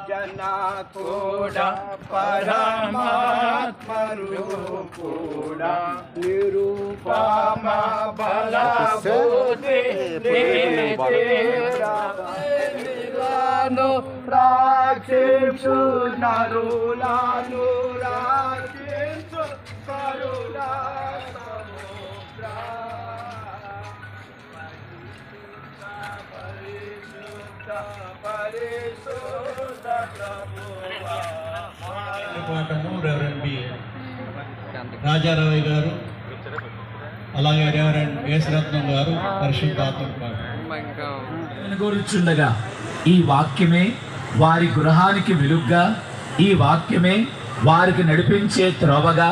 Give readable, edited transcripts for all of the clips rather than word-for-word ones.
జనకుడా పరమాత్మ రూపుడా నిరూపమ బల బుద్ధి నిలాను రాక్షసు నరులాను రాక్షసు కరుణా పాఠము రెవరెండ్ బి రాజారావు గారు, అలాగే రెవరెండ్ యేసరత్నం గారు పరిశుద్ధాత్మ పాఠం కూర్చుండగా ఈ వాక్యమే వారి గృహానికి వెలుగ్గా, ఈ వాక్యమే వారికి నడిపించే త్రోవగా,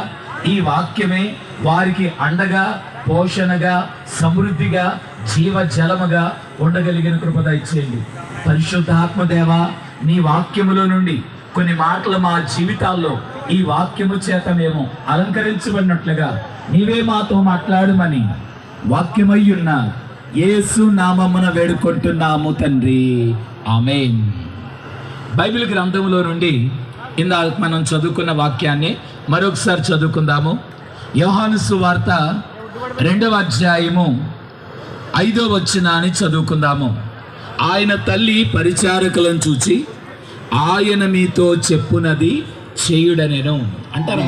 ఈ వాక్యమే వారికి అండగా, పోషణగా, సమృద్ధిగా, జీవజలముగా ఉండగలిగిన కృప దయచేయండి. పరిశుద్ధాత్మదేవా, నీ వాక్యములో నుండి కొన్ని మాటలు మా జీవితాల్లో ఈ వాక్యము చేత మేము అలంకరించబడినట్లుగా నీవే మాతో మాట్లాడమని వాక్యమయ్యున్న యేసు నామమున వేడుకుంటున్నాము తండ్రి, ఆమేన్. బైబిల్ గ్రంథంలో నుండి ఇందాక మనం చదువుకున్న వాక్యాన్ని మరొకసారి చదువుకుందాము. యోహాను సువార్త 2వ అధ్యాయము 5వ వచనాన్ని చదువుకుందాము. ఆయన తల్లి పరిచారకులను చూచి ఆయన మీతో చెప్పునది చేయుడనెను అంటారు.